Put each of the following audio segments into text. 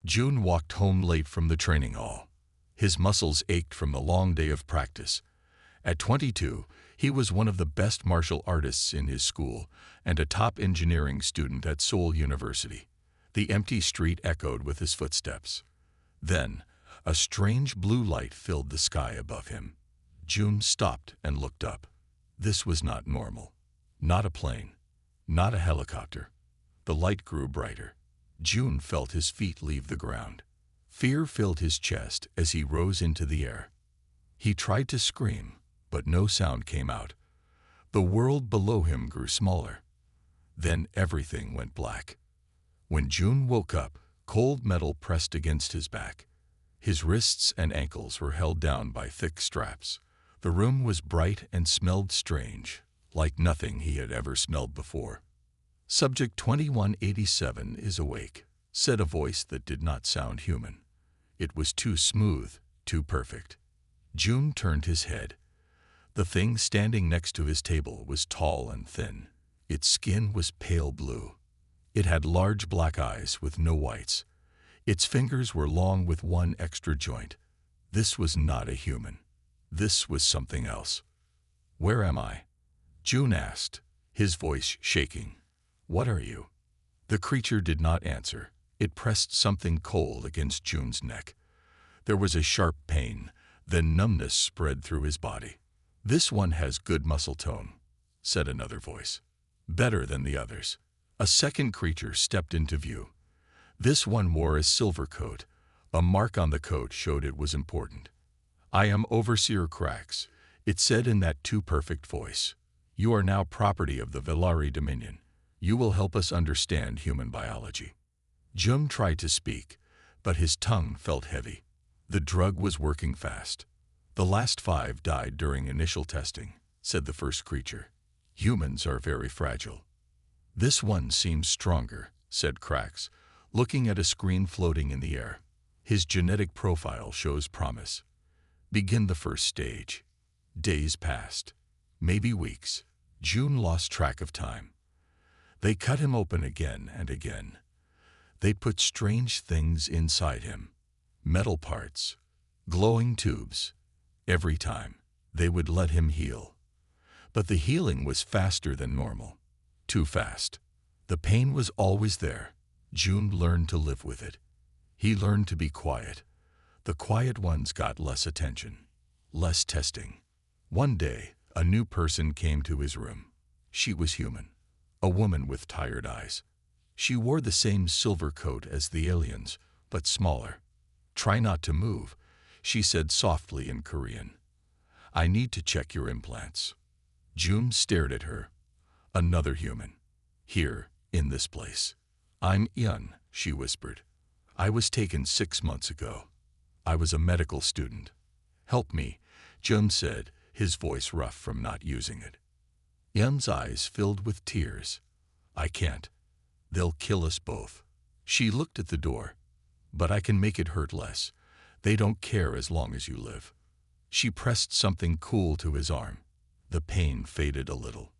June walked home late from the training hall. His muscles ached from the long day of practice. At 22, he was one of the best martial artists in his school and a top engineering student at Seoul University. The empty street echoed with his footsteps. Then, a strange blue light filled the sky above him. June stopped and looked up. This was not normal. Not a plane. Not a helicopter. The light grew brighter. June felt his feet leave the ground. Fear filled his chest as he rose into the air. He tried to scream, but no sound came out. The world below him grew smaller. Then everything went black. When June woke up, cold metal pressed against his back. His wrists and ankles were held down by thick straps. The room was bright and smelled strange, like nothing he had ever smelled before. "Subject 2187 is awake," said a voice that did not sound human. It was too smooth, too perfect. June turned his head. The thing standing next to his table was tall and thin. Its skin was pale blue. It had large black eyes with no whites. Its fingers were long with one extra joint. This was not a human. This was something else. "Where am I?" June asked, his voice shaking. "What are you?" The creature did not answer. It pressed something cold against June's neck. There was a sharp pain, then numbness spread through his body. "This one has good muscle tone," said another voice. "Better than the others." A second creature stepped into view. This one wore a silver coat. A mark on the coat showed it was important. "I am Overseer Krax," it said in that too-perfect voice. "You are now property of the Velari Dominion. You will help us understand human biology." June tried to speak, but his tongue felt heavy. The drug was working fast. "The last 5 died during initial testing," said the first creature. "Humans are very fragile." "This one seems stronger," said Krax, looking at a screen floating in the air. "His genetic profile shows promise. Begin the first stage." Days passed. Maybe weeks. June lost track of time. They cut him open again and again. They put strange things inside him. Metal parts. Glowing tubes. Every time, they would let him heal. But the healing was faster than normal. Too fast. The pain was always there. June learned to live with it. He learned to be quiet. The quiet ones got less attention. Less testing. One day, a new person came to his room. She was human. A woman with tired eyes. She wore the same silver coat as the aliens, but smaller. "Try not to move," she said softly in Korean. "I need to check your implants." June stared at her. Another human. "Here, in this place." "I'm Yun," she whispered. "I was taken 6 months ago. I was a medical student." "Help me," June said, his voice rough from not using it. Yun's eyes filled with tears. "I can't. They'll kill us both." She looked at the door. "But I can make it hurt less. They don't care as long as you live." She pressed something cool to his arm. The pain faded a little.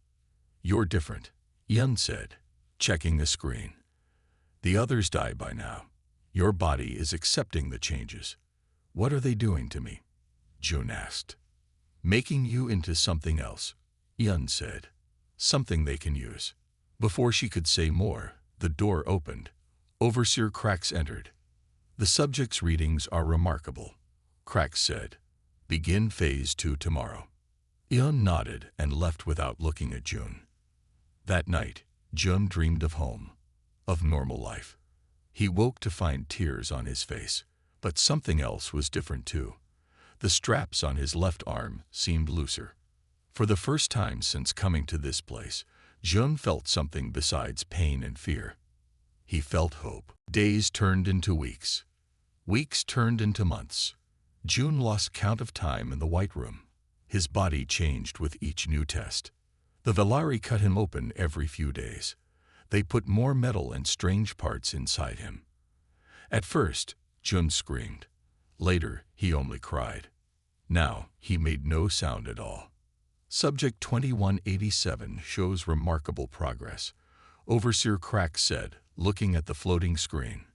"You're different," Yun said, checking the screen. "The others die by now. Your body is accepting the changes." "What are they doing to me?" June asked. "Making you into something else," Yun said. "Something they can use." Before she could say more, the door opened. Overseer Krax entered. "The subject's readings are remarkable," Krax said. "Begin phase 2 tomorrow." Yun nodded and left without looking at June. That night, June dreamed of home, of normal life. He woke to find tears on his face, but something else was different too. The straps on his left arm seemed looser. For the first time since coming to this place, June felt something besides pain and fear. He felt hope. Days turned into weeks. Weeks turned into months. June lost count of time in the White Room. His body changed with each new test. The Velari cut him open every few days. They put more metal and strange parts inside him. At first, June screamed. Later, he only cried. Now, he made no sound at all. Subject 2187 shows remarkable progress, Overseer Krax said, looking at the floating screen.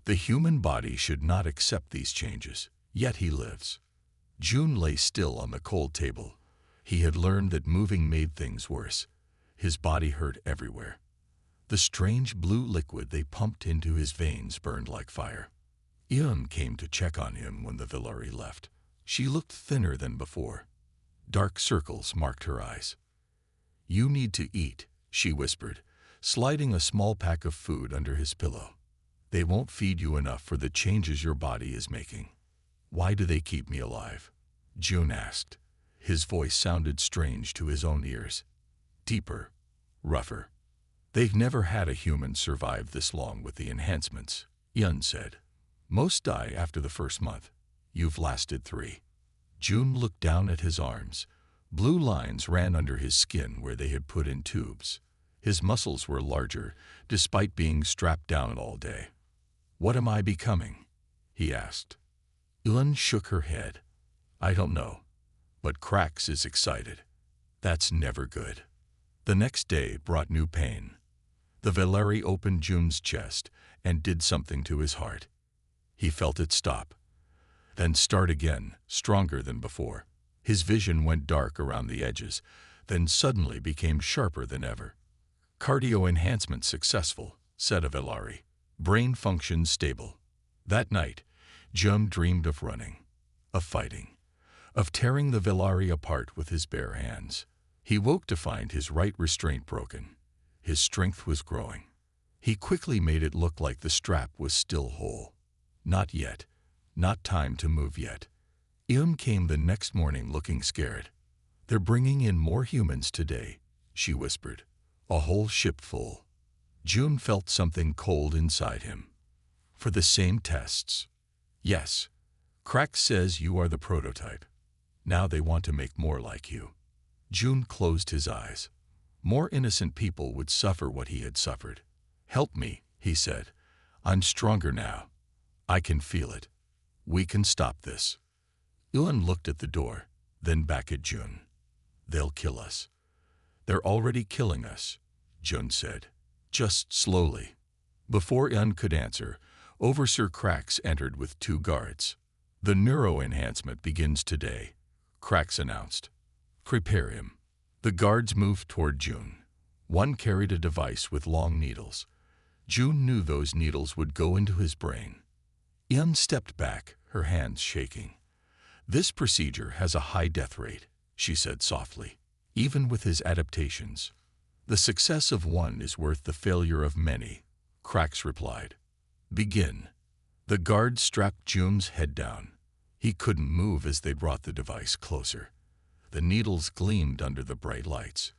The human body should not accept these changes, yet he lives. June lay still on the cold table. He had learned that moving made things worse. His body hurt everywhere. The strange blue liquid they pumped into his veins burned like fire. Ian came to check on him when the Villari left. She looked thinner than before. Dark circles marked her eyes. "You need to eat," she whispered, sliding a small pack of food under his pillow. "They won't feed you enough for the changes your body is making." "Why do they keep me alive?" June asked. His voice sounded strange to his own ears. Deeper, rougher. "They've never had a human survive this long with the enhancements," Ian said. "Most die after the first month. You've lasted 3. June looked down at his arms. Blue lines ran under his skin where they had put in tubes. His muscles were larger, despite being strapped down all day. "What am I becoming?" he asked. Ian shook her head. "I don't know, but Krax is excited. That's never good." The next day brought new pain. The Villari opened June's chest and did something to his heart. He felt it stop, then start again, stronger than before. His vision went dark around the edges, then suddenly became sharper than ever. "Cardio enhancement successful," said a Villari. "Brain function stable." That night, June dreamed of running, of fighting, of tearing the Villari apart with his bare hands. He woke to find his right restraint broken. His strength was growing. He quickly made it look like the strap was still whole. Not yet. Not time to move yet. Ian came the next morning looking scared. "They're bringing in more humans today," she whispered. "A whole ship full." June felt something cold inside him. "For the same tests?" "Yes. Krax says you are the prototype. Now they want to make more like you." June closed his eyes. More innocent people would suffer what he had suffered. "Help me," he said. "I'm stronger now. I can feel it. We can stop this." Ian looked at the door, then back at June. "They'll kill us." "They're already killing us," June said. "Just slowly." Before Ian could answer, Overseer Krax entered with 2 guards. "The neuro-enhancement begins today," Krax announced. "Prepare him." The guards moved toward June. One carried a device with long needles. June knew those needles would go into his brain. Ian stepped back, her hands shaking. "This procedure has a high death rate," she said softly, "even with his adaptations." "The success of one is worth the failure of many," Krax replied. "Begin." The guard strapped June's head down. He couldn't move as they brought the device closer. The needles gleamed under the bright lights.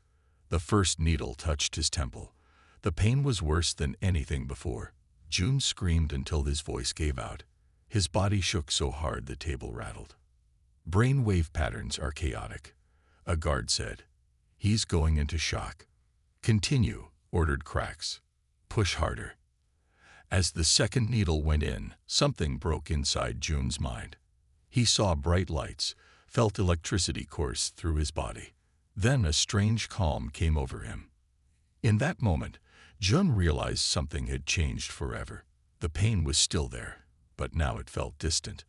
The first needle touched his temple. The pain was worse than anything before. June screamed until his voice gave out. His body shook so hard the table rattled. "Brain wave patterns are chaotic," a guard said. "He's going into shock." "Continue," ordered Krax. "Push harder." As the second needle went in, something broke inside June's mind. He saw bright lights, felt electricity course through his body. Then a strange calm came over him. In that moment, June realized something had changed forever. The pain was still there, but now it felt distant,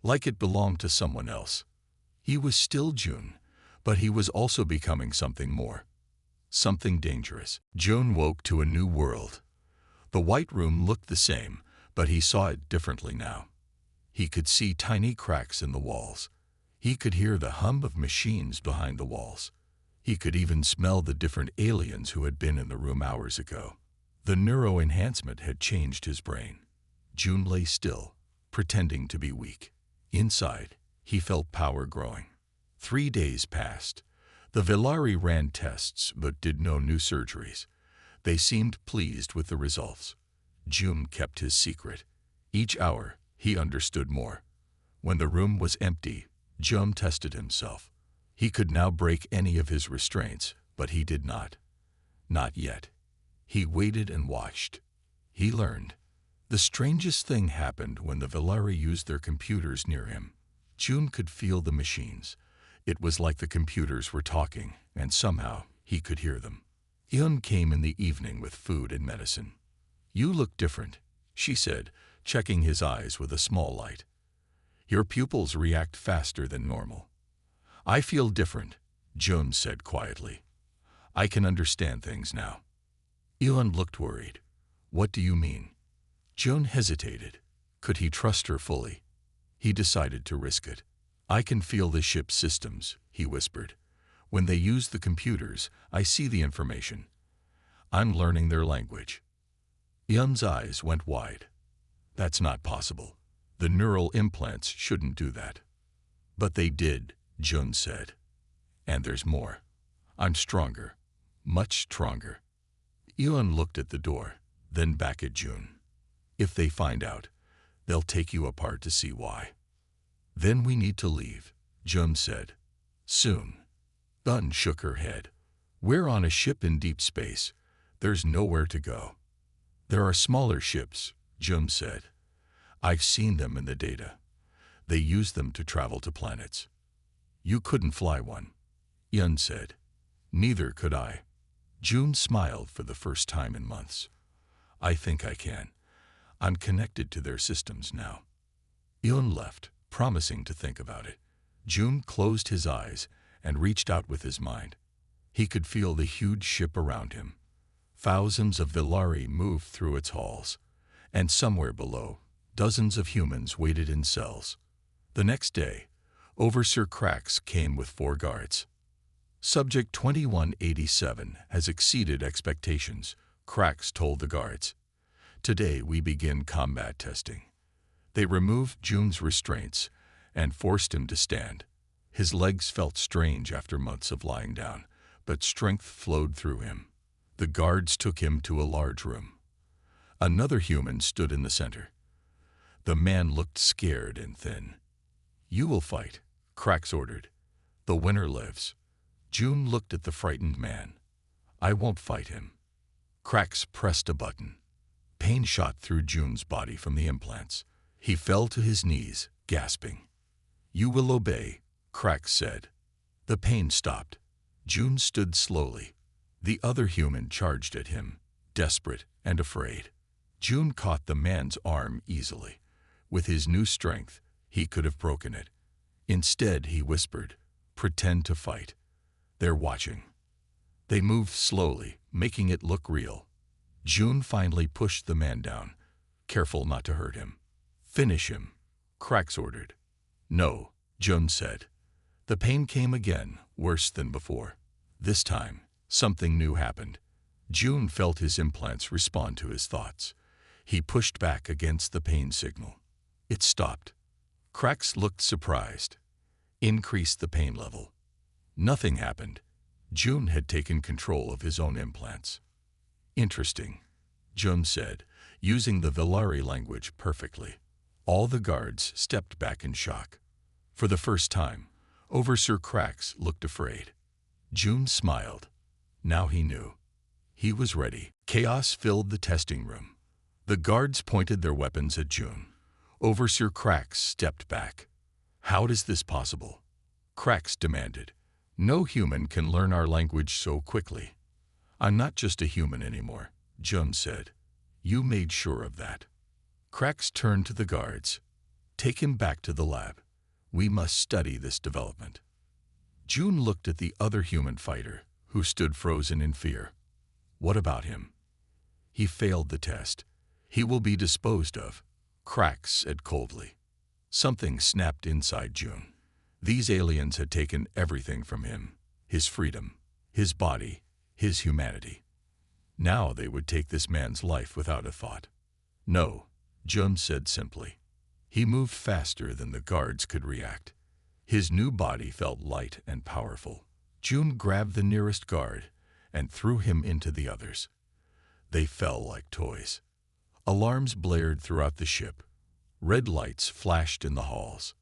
like it belonged to someone else. He was still June, but he was also becoming something more. Something dangerous. June woke to a new world. The white room looked the same, but he saw it differently now. He could see tiny cracks in the walls. He could hear the hum of machines behind the walls. He could even smell the different aliens who had been in the room hours ago. The neuro-enhancement had changed his brain. June lay still, pretending to be weak. Inside, he felt power growing. 3 days passed. The Villari ran tests but did no new surgeries. They seemed pleased with the results. June kept his secret. Each hour, he understood more. When the room was empty, June tested himself. He could now break any of his restraints, but he did not. Not yet. He waited and watched. He learned. The strangest thing happened when the Villari used their computers near him. June could feel the machines. It was like the computers were talking, and somehow he could hear them. Ian came in the evening with food and medicine. "You look different," she said, checking his eyes with a small light. Your pupils react faster than normal. I feel different, Jones said quietly. I can understand things now. Elon looked worried. What do you mean? Joan hesitated. Could he trust her fully? He decided to risk it. I can feel the ship's systems, he whispered. When they use the computers, I see the information. I'm learning their language. Elon's eyes went wide. That's not possible. The neural implants shouldn't do that. But they did, Joan said. And there's more. I'm stronger. Much stronger. Elon looked at the door, then back at June. If they find out, they'll take you apart to see why. Then we need to leave, June said. Soon. Gunn shook her head. We're on a ship in deep space. There's nowhere to go. There are smaller ships, June said. I've seen them in the data. They use them to travel to planets. You couldn't fly one, Yun said. Neither could I. June smiled for the first time in months. I think I can. I'm connected to their systems now. Yun left, promising to think about it. June closed his eyes and reached out with his mind. He could feel the huge ship around him. Thousands of Villari moved through its halls, and somewhere below, dozens of humans waited in cells. The next day, Overseer Krax came with 4 guards. Subject 2187 has exceeded expectations, Krax told the guards. Today we begin combat testing. They removed June's restraints and forced him to stand. His legs felt strange after months of lying down, but strength flowed through him. The guards took him to a large room. Another human stood in the center. The man looked scared and thin. You will fight, Krax ordered. The winner lives. June looked at the frightened man. I won't fight him. Krax pressed a button. Pain shot through June's body from the implants. He fell to his knees, gasping. You will obey, Krax said. The pain stopped. June stood slowly. The other human charged at him, desperate and afraid. June caught the man's arm easily. With his new strength, he could have broken it. Instead, he whispered, pretend to fight. They're watching. They moved slowly, making it look real. June finally pushed the man down, careful not to hurt him. Finish him, Krax ordered. No, June said. The pain came again, worse than before. This time, something new happened. June felt his implants respond to his thoughts. He pushed back against the pain signal. It stopped. Krax looked surprised. Increased the pain level. Nothing happened. June had taken control of his own implants. Interesting, June said, using the Villari language perfectly. All the guards stepped back in shock. For the first time, Overseer Krax looked afraid. June smiled. Now he knew. He was ready. Chaos filled the testing room. The guards pointed their weapons at June. Overseer Krax stepped back. How is this possible? Krax demanded. No human can learn our language so quickly. I'm not just a human anymore, June said. You made sure of that. Krax turned to the guards. Take him back to the lab. We must study this development. June looked at the other human fighter, who stood frozen in fear. What about him? He failed the test. He will be disposed of, Krax said coldly. Something snapped inside June. These aliens had taken everything from him, his freedom, his body, his humanity. Now they would take this man's life without a thought. No, June said simply. He moved faster than the guards could react. His new body felt light and powerful. June grabbed the nearest guard and threw him into the others. They fell like toys. Alarms blared throughout the ship. Red lights flashed in the halls.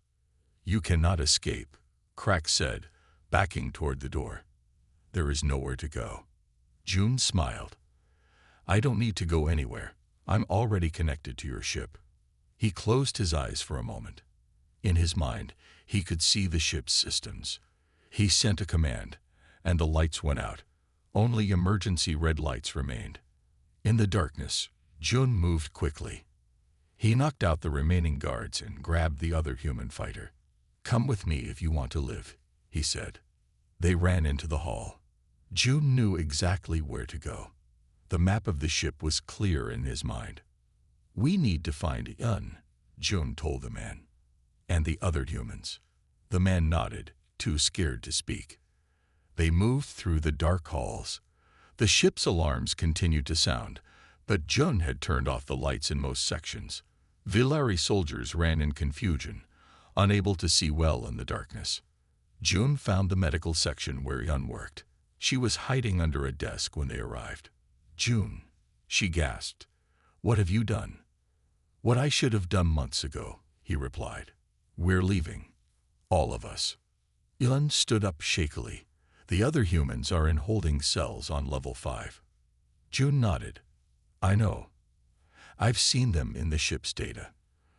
You cannot escape, Krax said, backing toward the door. There is nowhere to go. June smiled. I don't need to go anywhere. I'm already connected to your ship. He closed his eyes for a moment. In his mind, he could see the ship's systems. He sent a command, and the lights went out. Only emergency red lights remained. In the darkness, June moved quickly. He knocked out the remaining guards and grabbed the other human fighter. "Come with me if you want to live," he said. They ran into the hall. June knew exactly where to go. The map of the ship was clear in his mind. "We need to find Yun," June told the man. "And the other humans." The man nodded, too scared to speak. They moved through the dark halls. The ship's alarms continued to sound, but June had turned off the lights in most sections. Villari soldiers ran in confusion, unable to see well in the darkness. June found the medical section where Yun worked. She was hiding under a desk when they arrived. "June," she gasped, "what have you done?" "What I should have done months ago," he replied. "We're leaving. All of us." Yun stood up shakily. "The other humans are in holding cells on level 5. June nodded. "I know. I've seen them in the ship's data.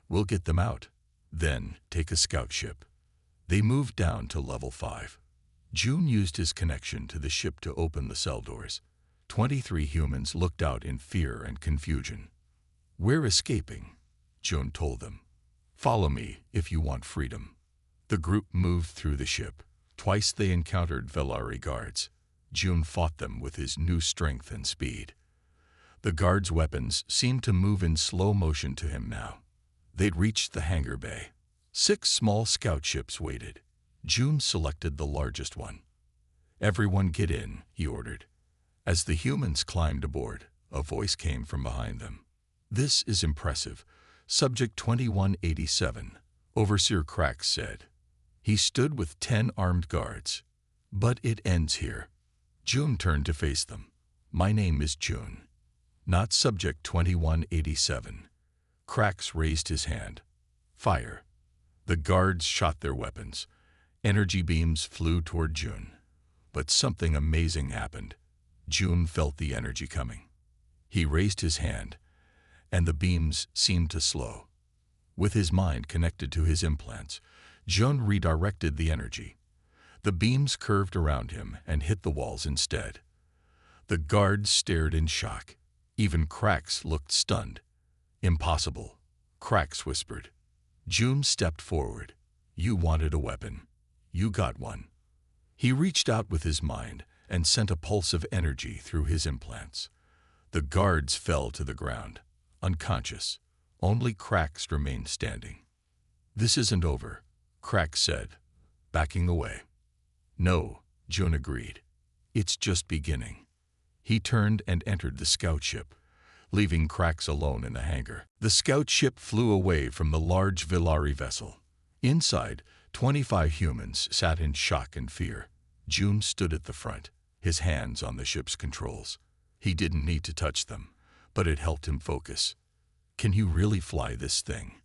We'll get them out, then take a scout ship." They moved down to level 5. June used his connection to the ship to open the cell doors. 23 humans looked out in fear and confusion. "We're escaping," June told them. "Follow me if you want freedom." The group moved through the ship. Twice they encountered Villari guards. June fought them with his new strength and speed. The guards' weapons seemed to move in slow motion to him now. They'd reached the hangar bay. 6 small scout ships waited. June selected the largest one. "Everyone get in," he ordered. As the humans climbed aboard, a voice came from behind them. "This is impressive. Subject 2187, Overseer Crax said." He stood with 10 armed guards. "But it ends here." June turned to face them. "My name is June, not Subject 2187. Crax raised his hand. "Fire." The guards shot their weapons. Energy beams flew toward June. But something amazing happened. June felt the energy coming. He raised his hand, and the beams seemed to slow. With his mind connected to his implants, June redirected the energy. The beams curved around him and hit the walls instead. The guards stared in shock. Even Crax looked stunned. "Impossible," Crax whispered. June stepped forward. "You wanted a weapon. You got one." He reached out with his mind and sent a pulse of energy through his implants. The guards fell to the ground, unconscious. Only Crax remained standing. "This isn't over," Crax said, backing away. "No," June agreed. "It's just beginning." He turned and entered the scout ship, leaving Crax alone in the hangar. The scout ship flew away from the large Villari vessel. Inside, 25 humans sat in shock and fear. June stood at the front, his hands on the ship's controls. He didn't need to touch them, but it helped him focus. "Can you really fly this thing?"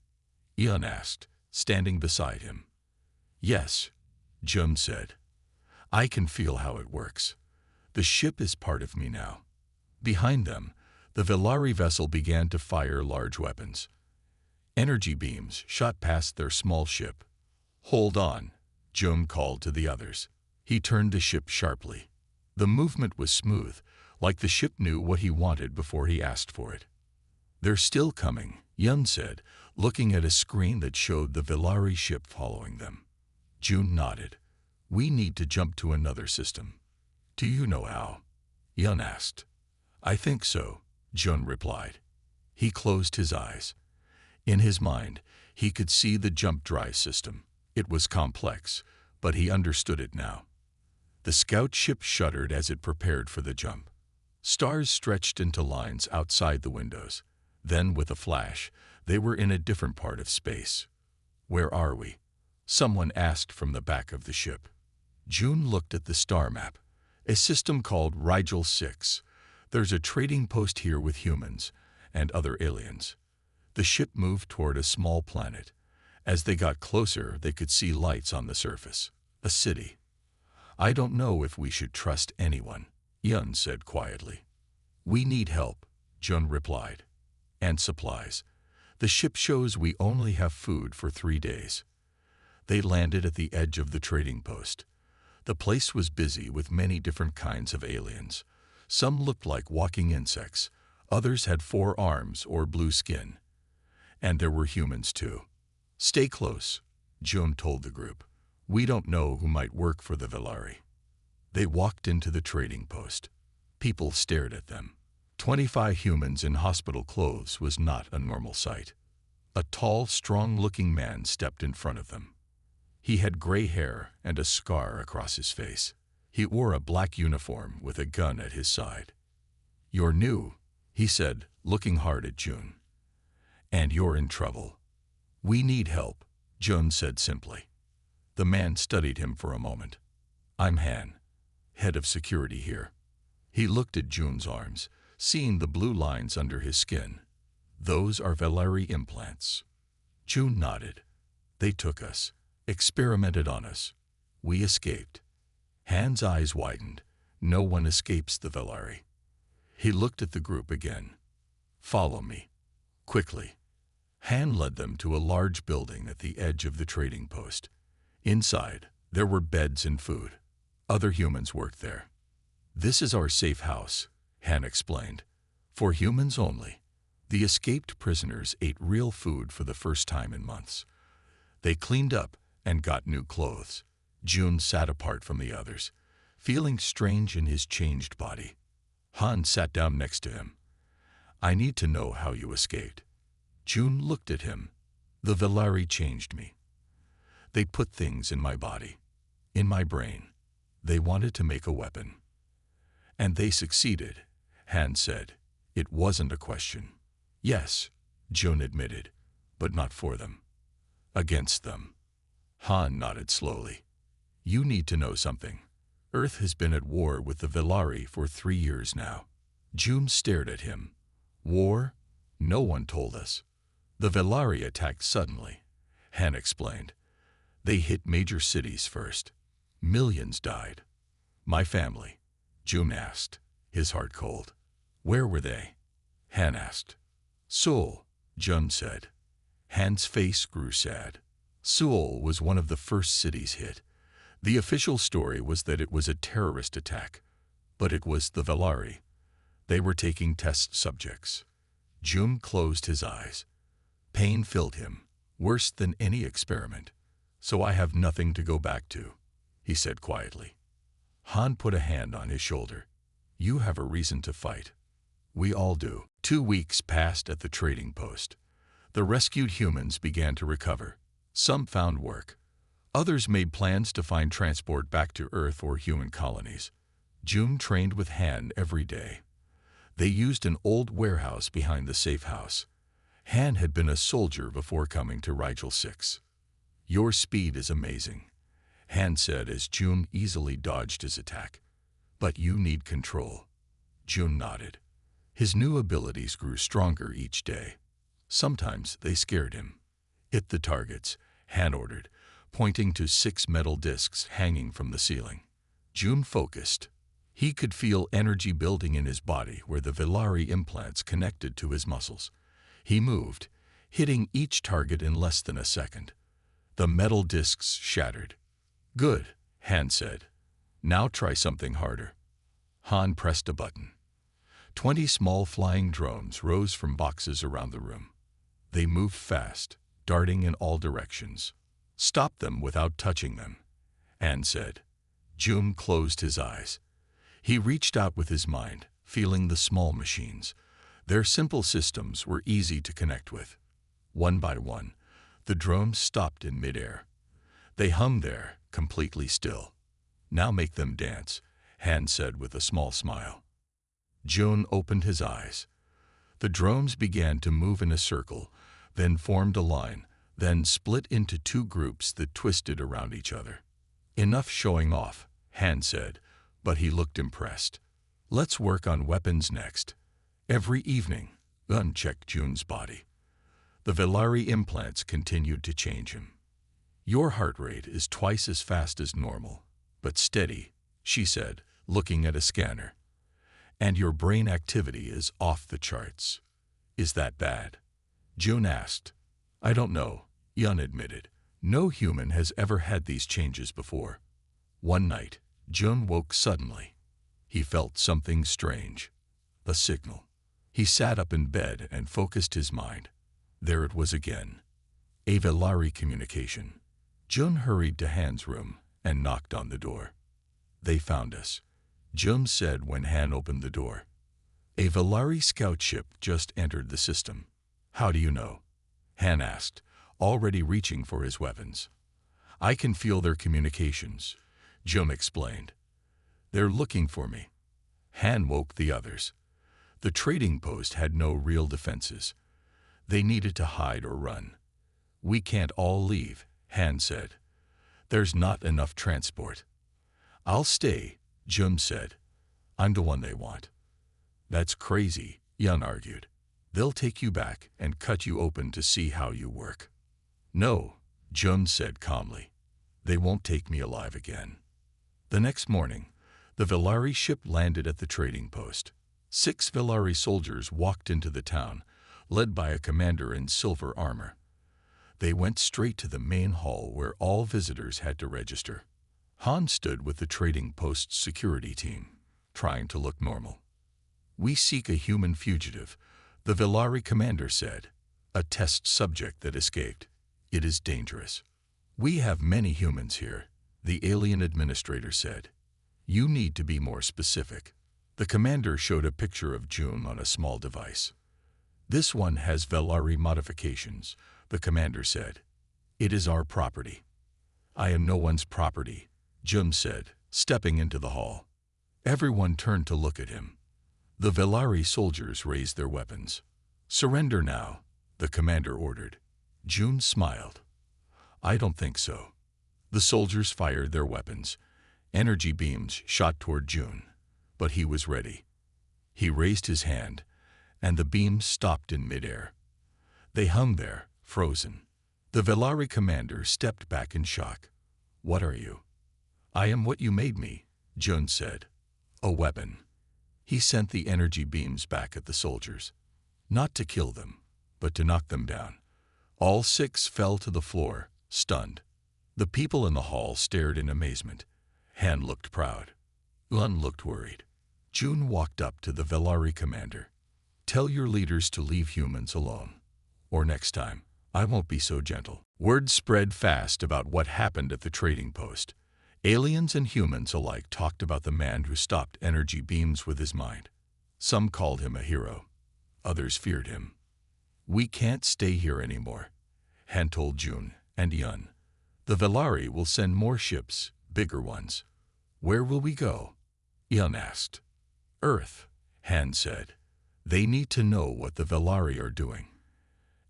Ian asked, standing beside him. "Yes," June said. "I can feel how it works. The ship is part of me now." Behind them, the Villari vessel began to fire large weapons. Energy beams shot past their small ship. "Hold on," June called to the others. He turned the ship sharply. The movement was smooth, like the ship knew what he wanted before he asked for it. "They're still coming," Yun said, looking at a screen that showed the Villari ship following them. June nodded. "We need to jump to another system." "Do you know how?" Yun asked. "I think so," June replied. He closed his eyes. In his mind, he could see the jump drive system. It was complex, but he understood it now. The scout ship shuddered as it prepared for the jump. Stars stretched into lines outside the windows. Then, with a flash, they were in a different part of space. "Where are we?" someone asked from the back of the ship. June looked at the star map. "A system called Rigel 6. There's a trading post here with humans and other aliens." The ship moved toward a small planet. As they got closer, they could see lights on the surface. A city. "I don't know if we should trust anyone," Yun said quietly. "We need help," Jun replied. "And supplies. The ship shows we only have food for 3 days." They landed at the edge of the trading post. The place was busy with many different kinds of aliens. Some looked like walking insects. Others had 4 arms or blue skin. And there were humans too. Stay close, June told the group. We don't know who might work for the Velari. They walked into the trading post. People stared at them. 25 humans in hospital clothes was not a normal sight. A tall, strong-looking man stepped in front of them. He had gray hair and a scar across his face. He wore a black uniform with a gun at his side. You're new, he said, looking hard at June. And you're in trouble. We need help, June said simply. The man studied him for a moment. I'm Han, head of security here. He looked at June's arms, seeing the blue lines under his skin. Those are Velari implants. June nodded. They took us, experimented on us. We escaped. Han's eyes widened. No one escapes the Velari. He looked at the group again. Follow me. Quickly. Han led them to a large building at the edge of the trading post. Inside, there were beds and food. Other humans worked there. This is our safe house, Han explained. For humans only. The escaped prisoners ate real food for the first time in months. They cleaned up and got new clothes. June sat apart from the others, feeling strange in his changed body. Han sat down next to him. I need to know how you escaped. June looked at him. The Velari changed me. They put things in my body, in my brain. They wanted to make a weapon. And they succeeded, Han said. It wasn't a question. Yes, June admitted, but not for them. Against them. Han nodded slowly. You need to know something. Earth has been at war with the Velari for 3 years now. June stared at him. War? No one told us. The Velari attacked suddenly, Han explained. They hit major cities first. Millions died. My family, June asked, his heart cold. Where were they? Han asked. Seoul, June said. Han's face grew sad. Seoul was one of the first cities hit. The official story was that it was a terrorist attack, but it was the Velari. They were taking test subjects. June closed his eyes. Pain filled him, worse than any experiment. So I have nothing to go back to, he said quietly. Han put a hand on his shoulder. You have a reason to fight. We all do. 2 weeks passed at the trading post. The rescued humans began to recover. Some found work. Others made plans to find transport back to Earth or human colonies. June trained with Han every day. They used an old warehouse behind the safe house. Han had been a soldier before coming to Rigel 6. Your speed is amazing, Han said as June easily dodged his attack. But you need control. June nodded. His new abilities grew stronger each day. Sometimes they scared him. Hit the targets, Han ordered, pointing to 6 metal discs hanging from the ceiling. June focused. He could feel energy building in his body where the Velari implants connected to his muscles. He moved, hitting each target in less than a second. The metal discs shattered. Good, Han said. Now try something harder. Han pressed a button. 20 small flying drones rose from boxes around the room. They moved fast, darting in all directions. Stop them without touching them, Han said. June closed his eyes. He reached out with his mind, feeling the small machines. Their simple systems were easy to connect with. One by one, the drones stopped in midair. They hung there, completely still. Now make them dance, Han said with a small smile. June opened his eyes. The drones began to move in a circle, then formed a line, then split into 2 groups that twisted around each other. Enough showing off, Han said, but he looked impressed. Let's work on weapons next. Every evening, Gun checked June's body. The Velari implants continued to change him. Your heart rate is twice as fast as normal, but steady, she said, looking at a scanner. And your brain activity is off the charts. Is that bad? June asked. I don't know, Yun admitted. No human has ever had these changes before. One night, June woke suddenly. He felt something strange. A signal. He sat up in bed and focused his mind. There it was again. A Velari communication. Jun hurried to Han's room and knocked on the door. They found us, Jun said when Han opened the door. A Velari scout ship just entered the system. How do you know? Han asked, already reaching for his weapons. I can feel their communications, Jun explained. They're looking for me. Han woke the others. The trading post had no real defenses. They needed to hide or run. We can't all leave, Han said. There's not enough transport. I'll stay, Jun said. I'm the one they want. That's crazy, Yun argued. They'll take you back and cut you open to see how you work. No, Jun said calmly. They won't take me alive again. The next morning, the Velari ship landed at the trading post. 6 Velari soldiers walked into the town, led by a commander in silver armor. They went straight to the main hall where all visitors had to register. Han stood with the trading post's security team, trying to look normal. We seek a human fugitive, the Velari commander said, a test subject that escaped. It is dangerous. We have many humans here, the alien administrator said. You need to be more specific. The commander showed a picture of Jun on a small device. This one has Velari modifications, the commander said. It is our property. I am no one's property, Jun said, stepping into the hall. Everyone turned to look at him. The Velari soldiers raised their weapons. Surrender now, the commander ordered. Jun smiled. I don't think so. The soldiers fired their weapons. Energy beams shot toward Jun, but he was ready. He raised his hand, and the beams stopped in midair. They hung there, frozen. The Velari commander stepped back in shock. What are you? I am what you made me, Jun said. A weapon. He sent the energy beams back at the soldiers. Not to kill them, but to knock them down. All 6 fell to the floor, stunned. The people in the hall stared in amazement. Han looked proud. Yun looked worried. Jun walked up to the Velari commander. Tell your leaders to leave humans alone. Or next time, I won't be so gentle. Word spread fast about what happened at the trading post. Aliens and humans alike talked about the man who stopped energy beams with his mind. Some called him a hero. Others feared him. We can't stay here anymore, Han told Jun and Yun. The Velari will send more ships, bigger ones. Where will we go? Yun asked. Earth, Han said. They need to know what the Velari are doing.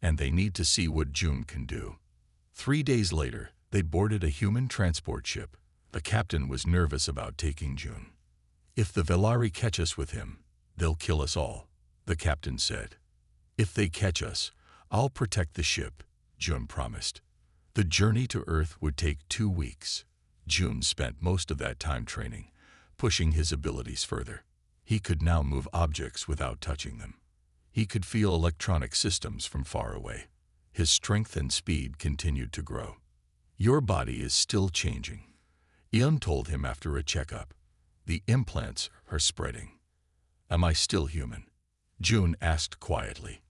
And they need to see what Jun can do. 3 days later, they boarded a human transport ship. The captain was nervous about taking Jun. If the Velari catch us with him, they'll kill us all, the captain said. If they catch us, I'll protect the ship, Jun promised. The journey to Earth would take 2 weeks. Jun spent most of that time training, pushing his abilities further. He could now move objects without touching them. He could feel electronic systems from far away. His strength and speed continued to grow. Your body is still changing, Yun told him after a checkup. The implants are spreading. Am I still human? Jun asked quietly.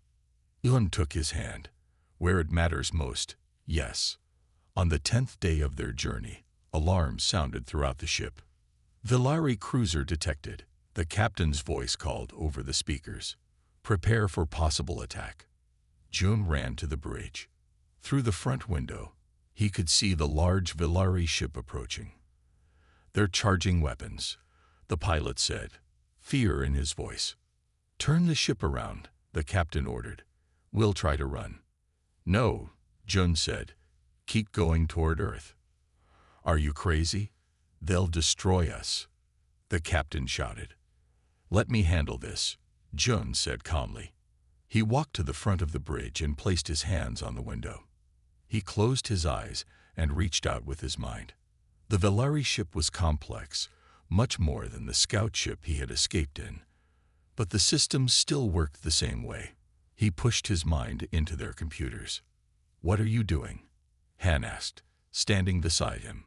Yun took his hand. Where it matters most, yes. On the 10th day of their journey, alarms sounded throughout the ship. Velari cruiser detected. The captain's voice called over the speakers. Prepare for possible attack. Jun ran to the bridge. Through the front window, he could see the large Velari ship approaching. They're charging weapons, the pilot said, fear in his voice. Turn the ship around, the captain ordered. We'll try to run. No, Jun said. Keep going toward Earth. Are you crazy? They'll destroy us, the captain shouted. Let me handle this, Jun said calmly. He walked to the front of the bridge and placed his hands on the window. He closed his eyes and reached out with his mind. The Velari ship was complex, much more than the scout ship he had escaped in. But the systems still worked the same way. He pushed his mind into their computers. What are you doing? Han asked, standing beside him.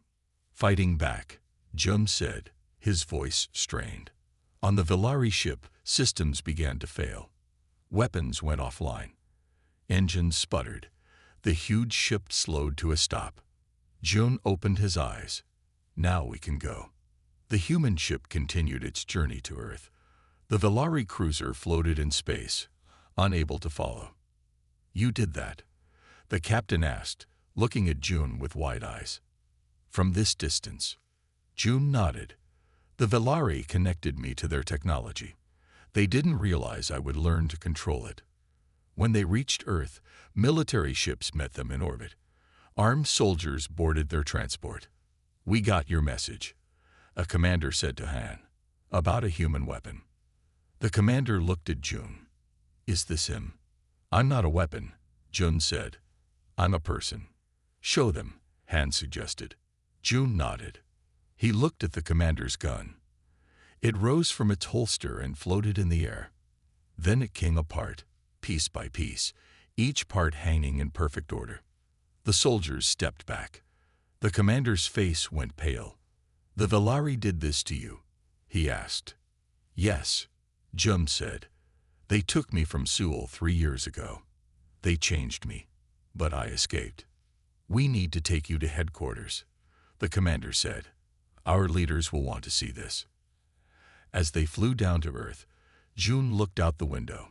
Fighting back, Jun said, his voice strained. On the Velari ship, systems began to fail. Weapons went offline. Engines sputtered. The huge ship slowed to a stop. Jun opened his eyes. Now we can go. The human ship continued its journey to Earth. The Velari cruiser floated in space, unable to follow. You did that? The captain asked, looking at Jun with wide eyes. From this distance. Jun nodded. The Velari connected me to their technology. They didn't realize I would learn to control it. When they reached Earth, military ships met them in orbit. Armed soldiers boarded their transport. We got your message, a commander said to Han, about a human weapon. The commander looked at Jun. Is this him? I'm not a weapon, Jun said. I'm a person. Show them, Han suggested. Jun nodded. He looked at the commander's gun. It rose from its holster and floated in the air. Then it came apart, piece by piece, each part hanging in perfect order. The soldiers stepped back. The commander's face went pale. The Velari did this to you? He asked. Yes, Jun said. They took me from Seoul 3 years ago. They changed me, but I escaped. We need to take you to headquarters, the commander said. Our leaders will want to see this. As they flew down to Earth, Jun looked out the window.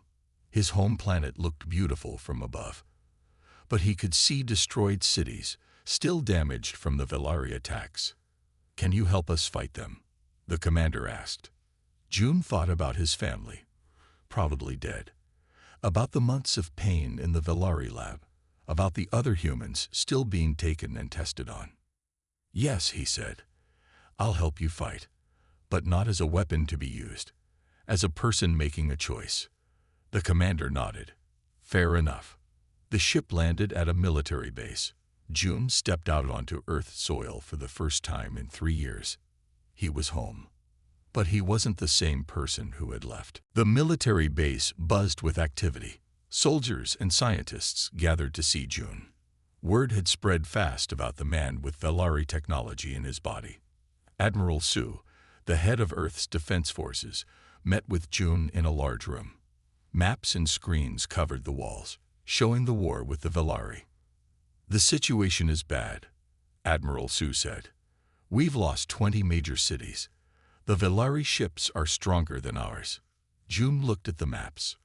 His home planet looked beautiful from above. But he could see destroyed cities, still damaged from the Velari attacks. Can you help us fight them? The commander asked. Jun thought about his family, probably dead, about the months of pain in the Velari lab, about the other humans still being taken and tested on. Yes, he said. I'll help you fight, but not as a weapon to be used, as a person making a choice. The commander nodded. Fair enough. The ship landed at a military base. Jun stepped out onto Earth's soil for the first time in 3 years. He was home. But he wasn't the same person who had left. The military base buzzed with activity. Soldiers and scientists gathered to see Jun. Word had spread fast about the man with Velari technology in his body. Admiral Su, the head of Earth's defense forces, met with Jun in a large room. Maps and screens covered the walls, showing the war with the Velari. The situation is bad, Admiral Su said. We've lost 20 major cities. The Velari ships are stronger than ours. Jun looked at the maps.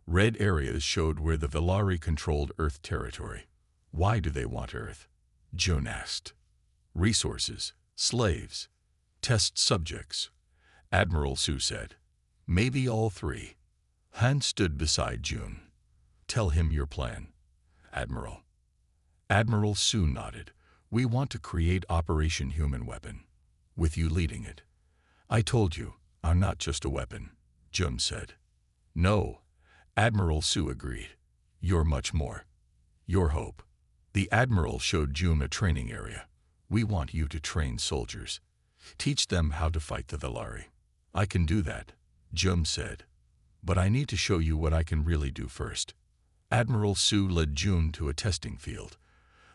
Red areas showed where the Velari controlled Earth territory. Why do they want Earth? Jun asked. Resources, slaves, test subjects, Admiral Su said. Maybe all three. Han stood beside Jun. Tell him your plan, Admiral. Admiral Su nodded. We want to create Operation Human Weapon, with you leading it. I told you, I'm not just a weapon, Jun said. No, Admiral Su agreed. You're much more. Your hope. The Admiral showed Jun a training area. We want you to train soldiers. Teach them how to fight the Velari. I can do that, Jun said. But I need to show you what I can really do first. Admiral Su led Jun to a testing field.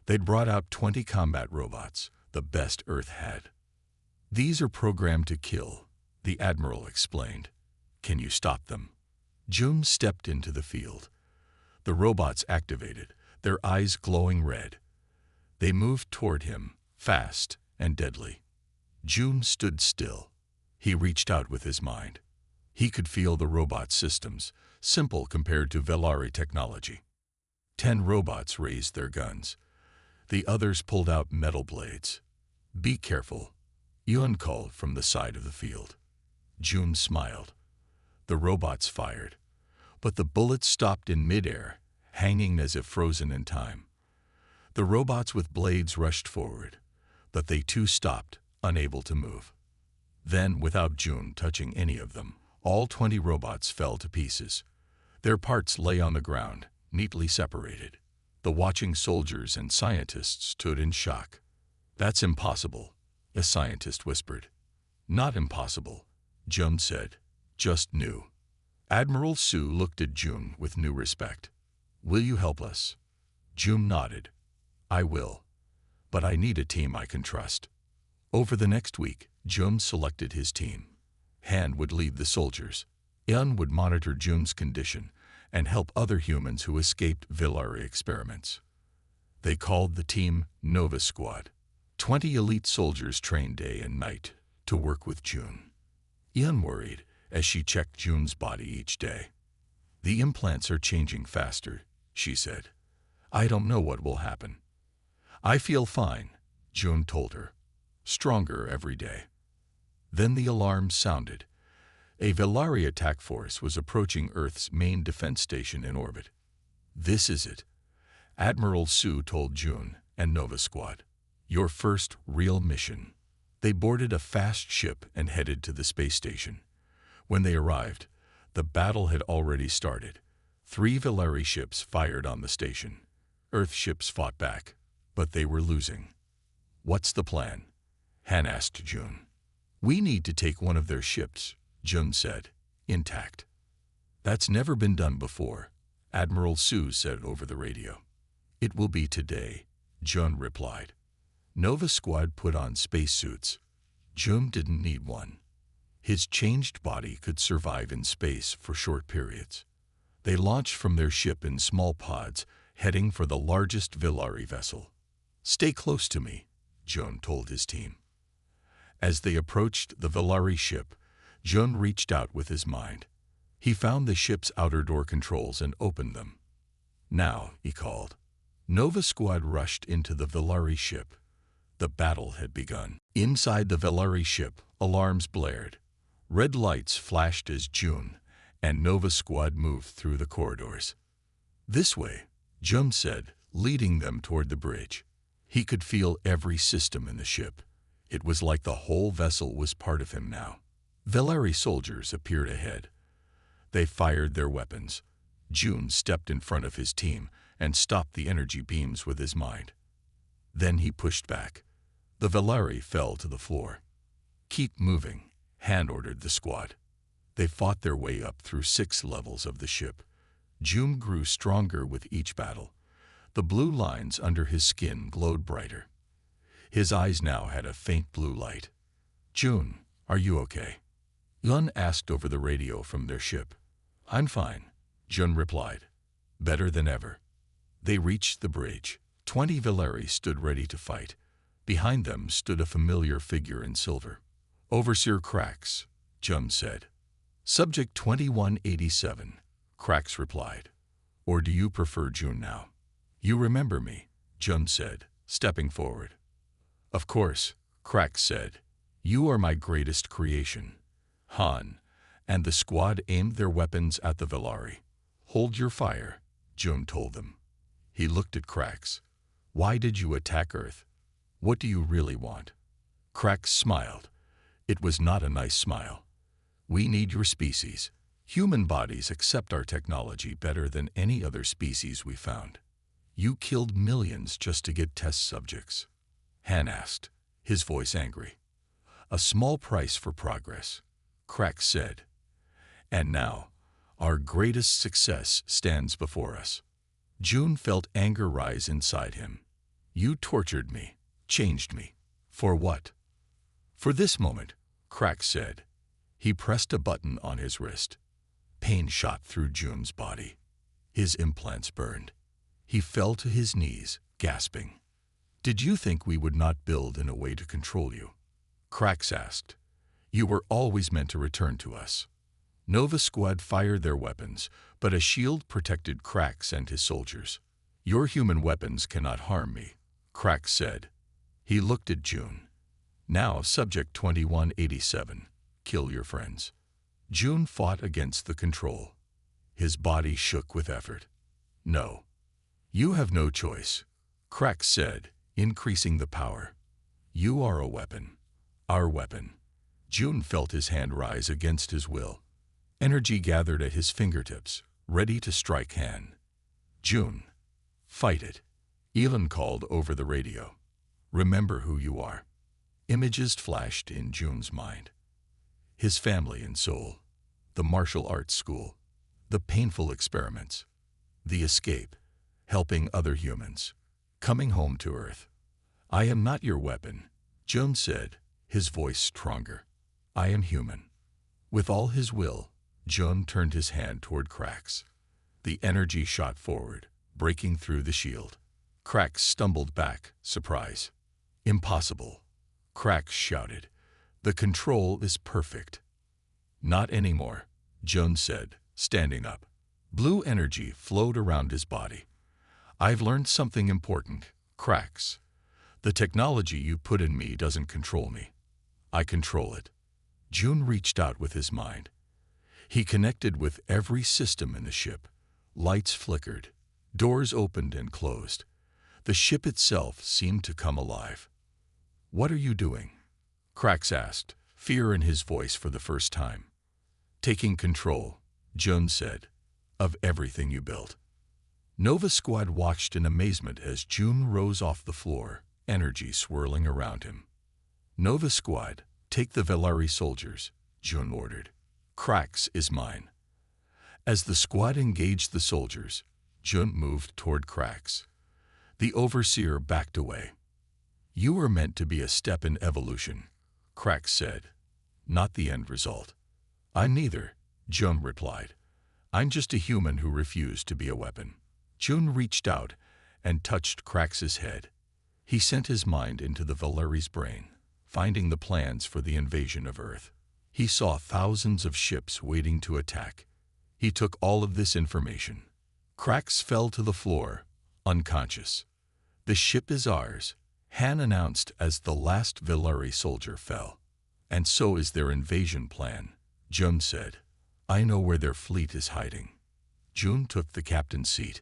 They'd brought out 20 combat robots, the best Earth had. These are programmed to kill, the Admiral explained. Can you stop them? Jun stepped into the field. The robots activated, their eyes glowing red. They moved toward him, fast and deadly. Jun stood still. He reached out with his mind. He could feel the robot systems, simple compared to Velari technology. 10 robots raised their guns. The others pulled out metal blades. Be careful, Yun called from the side of the field. Jun smiled. The robots fired, but the bullets stopped in midair, hanging as if frozen in time. The robots with blades rushed forward, but they too stopped, unable to move. Then, without Jun touching any of them, all 20 robots fell to pieces. Their parts lay on the ground, neatly separated. The watching soldiers and scientists stood in shock. That's impossible, a scientist whispered. Not impossible, Jun said. Just new. Admiral Su looked at Jun with new respect. Will you help us? Jun nodded. I will. But I need a team I can trust. Over the next week, Jun selected his team. Han would lead the soldiers. Yun would monitor Jun's condition, and help other humans who escaped Villari experiments. They called the team Nova Squad. 20 elite soldiers trained day and night to work with June. Ian worried as she checked June's body each day. "The implants are changing faster," she said. "I don't know what will happen." "I feel fine," June told her. "Stronger every day." Then the alarm sounded. A Villari attack force was approaching Earth's main defense station in orbit. "This is it," Admiral Sue told June and Nova Squad. "Your first real mission." They boarded a fast ship and headed to the space station. When they arrived, the battle had already started. 3 Villari ships fired on the station. Earth ships fought back, but they were losing. "What's the plan?" Han asked June. "We need to take one of their ships," June said, "intact." "That's never been done before," Admiral Sue said over the radio. "It will be today," June replied. Nova Squad put on spacesuits. June didn't need one. His changed body could survive in space for short periods. They launched from their ship in small pods, heading for the largest Villari vessel. "Stay close to me," June told his team. As they approached the Villari ship, June reached out with his mind. He found the ship's outer door controls and opened them. "Now," he called. Nova Squad rushed into the Villari ship. The battle had begun. Inside the Villari ship, alarms blared. Red lights flashed as June and Nova Squad moved through the corridors. "This way," June said, leading them toward the bridge. He could feel every system in the ship. It was like the whole vessel was part of him now. Villari soldiers appeared ahead. They fired their weapons. June stepped in front of his team and stopped the energy beams with his mind. Then he pushed back. The Villari fell to the floor. "Keep moving," Han ordered the squad. They fought their way up through 6 levels of the ship. June grew stronger with each battle. The blue lines under his skin glowed brighter. His eyes now had a faint blue light. "June, are you okay?" Yun asked over the radio from their ship. "I'm fine," June replied. "Better than ever." They reached the bridge. 20 Villari stood ready to fight. Behind them stood a familiar figure in silver. "Overseer Krax," June said. "Subject 2187, Krax replied. "Or do you prefer June now?" "You remember me," June said, stepping forward. "Of course," Krax said. "You are my greatest creation." Han and the squad aimed their weapons at the Villari. "Hold your fire," June told them. He looked at Krax. "Why did you attack Earth? What do you really want?" Krax smiled. It was not a nice smile. "We need your species. Human bodies accept our technology better than any other species we found. You killed millions just to get test subjects." Han asked, his voice angry. "A small price for progress," Krax said. "And now, our greatest success stands before us." June felt anger rise inside him. "You tortured me, changed me. For what?" "For this moment," Krax said. He pressed a button on his wrist. Pain shot through June's body. His implants burned. He fell to his knees, gasping. "Did you think we would not build in a way to control you?" Krax asked. "You were always meant to return to us." Nova Squad fired their weapons, but a shield protected Krax and his soldiers. "Your human weapons cannot harm me," Krax said. He looked at June. "Now, Subject 2187, kill your friends." June fought against the control. His body shook with effort. "No. You have no choice," Krax said, increasing the power. "You are a weapon. Our weapon." June felt his hand rise against his will. Energy gathered at his fingertips, ready to strike Han. "June, fight it," Elon called over the radio. "Remember who you are." Images flashed in June's mind. His family and soul, the martial arts school, the painful experiments, the escape, helping other humans, coming home to Earth. "I am not your weapon," June said, his voice stronger. "I am human." With all his will, June turned his hand toward Krax. The energy shot forward, breaking through the shield. Krax stumbled back, surprise. Impossible. Krax shouted. The control is perfect. Not anymore, Jones said, standing up. Blue energy flowed around his body. I've learned something important, Krax. The technology you put in me doesn't control me. I control it. June reached out with his mind. He connected with every system in the ship. Lights flickered. Doors opened and closed. The ship itself seemed to come alive. What are you doing? Krax asked, fear in his voice for the first time. Taking control, Jones said, of everything you built. Nova Squad watched in amazement as June rose off the floor, energy swirling around him. Nova Squad, take the Velari soldiers, June ordered. Krax is mine. As the squad engaged the soldiers, June moved toward Krax. The overseer backed away. You were meant to be a step in evolution, Krax said, not the end result. I'm neither, June replied. I'm just a human who refused to be a weapon. June reached out and touched Krax's head. He sent his mind into the Valeri's brain, finding the plans for the invasion of Earth. He saw thousands of ships waiting to attack. He took all of this information. Krax fell to the floor, unconscious. The ship is ours, Han announced as the last Valeri soldier fell. And so is their invasion plan, June said. I know where their fleet is hiding. June took the captain's seat.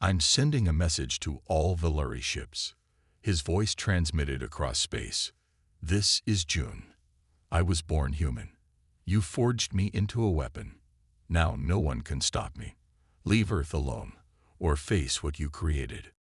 I'm sending a message to all Valeri ships. His voice transmitted across space. This is June. I was born human. You forged me into a weapon. Now no one can stop me. Leave Earth alone, or face what you created.